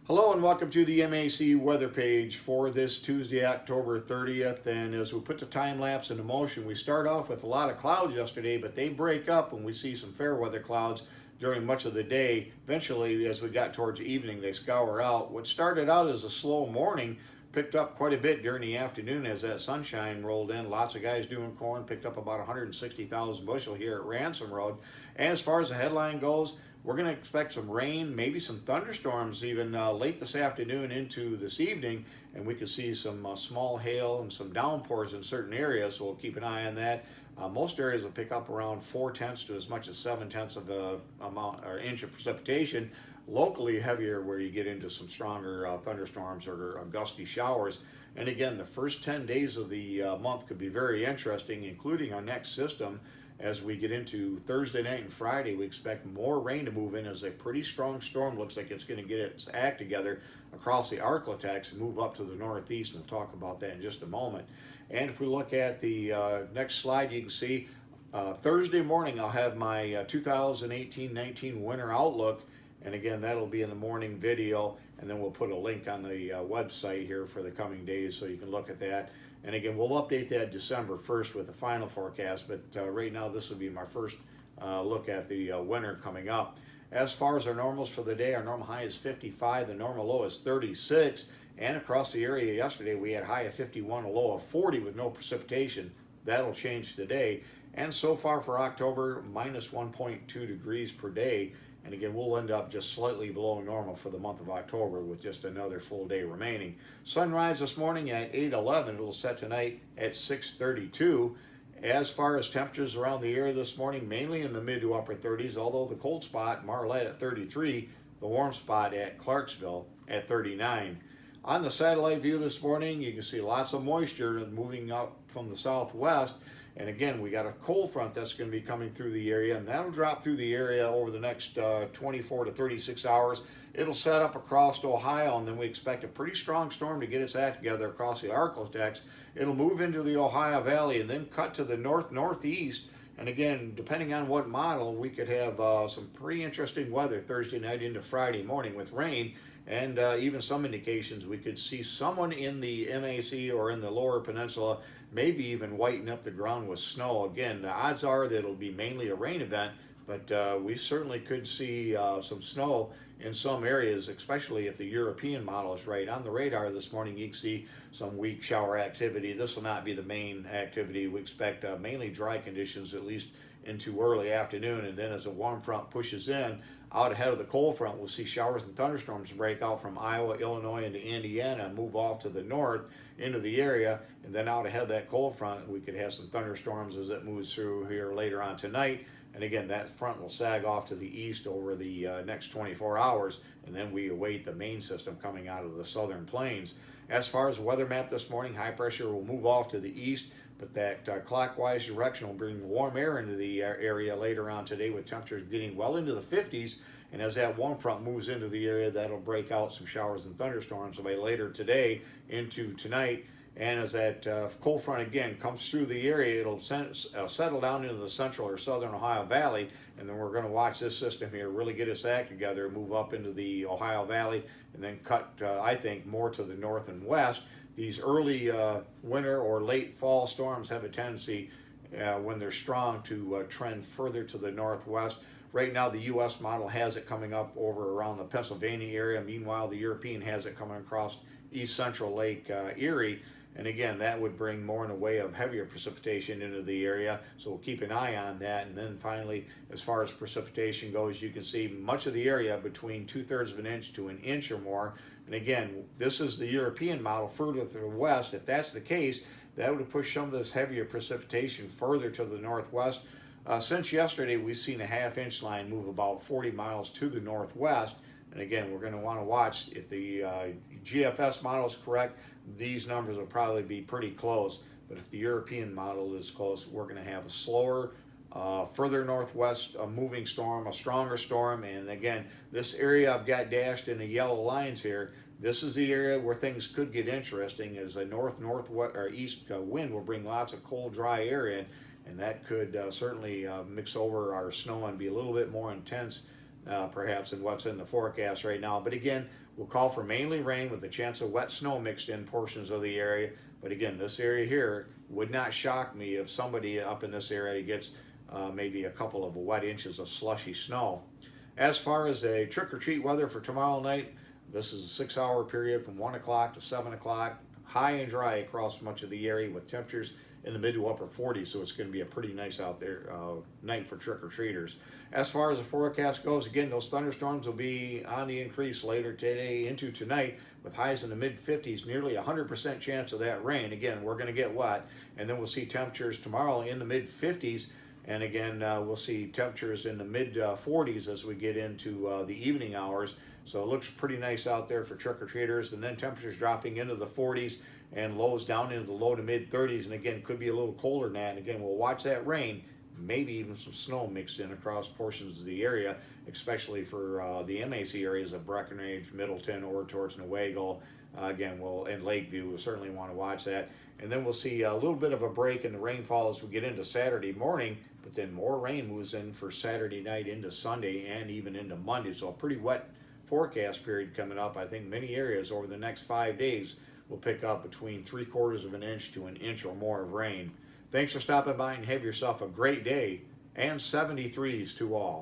Hello and welcome to the MAC weather page for this Tuesday, October 30th. And as we put the time lapse into motion, we start off with a lot of clouds yesterday, but they break up and we see some fair weather clouds during much of the day. Eventually, as we got towards evening, they scour out. What started out as a slow morning picked up quite a bit during the afternoon as that sunshine rolled in. Lots of guys doing corn, picked up about 160,000 bushel here at Ransom Road. And as far as the headline goes, we're going to expect some rain, maybe some thunderstorms even late this afternoon into this evening, and we could see some small hail and some downpours in certain areas, so we'll keep an eye on that. Most areas will pick up around 4/10 to as much as 7/10 of the amount or inch of precipitation. Locally heavier where you get into some stronger thunderstorms or gusty showers. And again, the first 10 days of the month could be very interesting, including our next system. As we get into Thursday night and Friday, we expect more rain to move in as a pretty strong storm looks like it's going to get its act together across the Arklatex and move up to the northeast. We'll talk about that in just a moment. And if we look at the next slide, you can see Thursday morning I'll have my 2018-19 winter outlook. And again, that'll be in the morning video, and then we'll put a link on the website here for the coming days so you can look at that. And again, we'll update that December 1st with the final forecast, but right now this will be my first look at the winter coming up. As far as our normals for the day, our normal high is 55, the normal low is 36, and across the area yesterday we had high of 51, a low of 40 with no precipitation. That'll change today. And so far for October, minus 1.2 degrees per day. And again, we'll end up just slightly below normal for the month of October with just another full day remaining. Sunrise this morning at 8:11. It'll set tonight at 6:32. As far as temperatures around the area this morning, mainly in the mid to upper 30s, although the cold spot, Marlette at 33, the warm spot at Clarksville at 39. On the satellite view this morning, you can see lots of moisture moving up from the southwest. And again, we got a cold front that's going to be coming through the area, and that'll drop through the area over the next 24 to 36 hours. It'll set up across Ohio, and then we expect a pretty strong storm to get its act together across the Arklatex. It'll move into the Ohio Valley and then cut to the northeast. And again, depending on what model, we could have some pretty interesting weather Thursday night into Friday morning with rain, and even some indications we could see someone in the MAC or in the lower peninsula maybe even whiten up the ground with snow. Again, the odds are that it'll be mainly a rain event, but we certainly could see some snow in some areas, especially if the European model is right. On the radar this morning, you can see some weak shower activity. This will not be the main activity. We expect mainly dry conditions, at least into early afternoon, and then as a warm front pushes in, out ahead of the cold front, we'll see showers and thunderstorms break out from Iowa, Illinois, into Indiana and move off to the north into the area, and then out ahead of that cold front, we could have some thunderstorms as it moves through here later on tonight. And again, that front will sag off to the east over the next 24 hours, and then we await the main system coming out of the southern plains. As far as the weather map this morning, high pressure will move off to the east, but that clockwise direction will bring warm air into the area later on today with temperatures getting well into the 50s. And as that warm front moves into the area, that'll break out some showers and thunderstorms by later today into tonight. And as that cold front again comes through the area, it'll settle down into the central or southern Ohio Valley, and then we're going to watch this system here really get its act together, move up into the Ohio Valley, and then cut, I think, more to the north and west. These early winter or late fall storms have a tendency, when they're strong, to trend further to the northwest. Right now, the U.S. model has it coming up over around the Pennsylvania area. Meanwhile, the European has it coming across east central Lake Erie. And again, that would bring more in the way of heavier precipitation into the area, so we'll keep an eye on that. And then finally, as far as precipitation goes, you can see much of the area between 2/3 of an inch to an inch or more. And again, this is the European model further to the west. If that's the case, that would push some of this heavier precipitation further to the northwest. Since yesterday, we've seen a half-inch line move about 40 miles to the northwest. And again, we're going to want to watch if the GFS model is correct. These numbers will probably be pretty close. But if the European model is close, we're going to have a slower, further northwest moving storm, a stronger storm. And again, this area I've got dashed in the yellow lines here. This is the area where things could get interesting, as a northwest or east wind will bring lots of cold, dry air in, and that could certainly mix over our snow and be a little bit more intense perhaps than what's in the forecast right now. But again, we'll call for mainly rain with a chance of wet snow mixed in portions of the area. But again, this area here would not shock me if somebody up in this area gets maybe a couple of wet inches of slushy snow. As far as a trick-or-treat weather for tomorrow night, this is a 6-hour period from 1 o'clock to 7 o'clock. High and dry across much of the area with temperatures in the mid to upper 40s, so it's going to be a pretty nice out there night for trick-or-treaters. As far as the forecast goes, again, those thunderstorms will be on the increase later today into tonight with highs in the mid 50s, nearly 100% chance of that rain. Again, we're going to get wet, and then we'll see temperatures tomorrow in the mid 50s. And again, we'll see temperatures in the mid 40s as we get into the evening hours. So it looks pretty nice out there for trick-or-treaters. And then temperatures dropping into the 40s and lows down into the low to mid 30s. And again, could be a little colder than that. And again, we'll watch that rain, maybe even some snow mixed in across portions of the area, especially for the MAC areas of Breckenridge, Middleton, or towards Newaygo. Again, and Lakeview, we'll certainly want to watch that. And then we'll see a little bit of a break in the rainfall as we get into Saturday morning, but then more rain moves in for Saturday night into Sunday and even into Monday. So a pretty wet forecast period coming up. I think many areas over the next 5 days will pick up between 3/4 of an inch to an inch or more of rain. Thanks for stopping by and have yourself a great day, and 73s to all.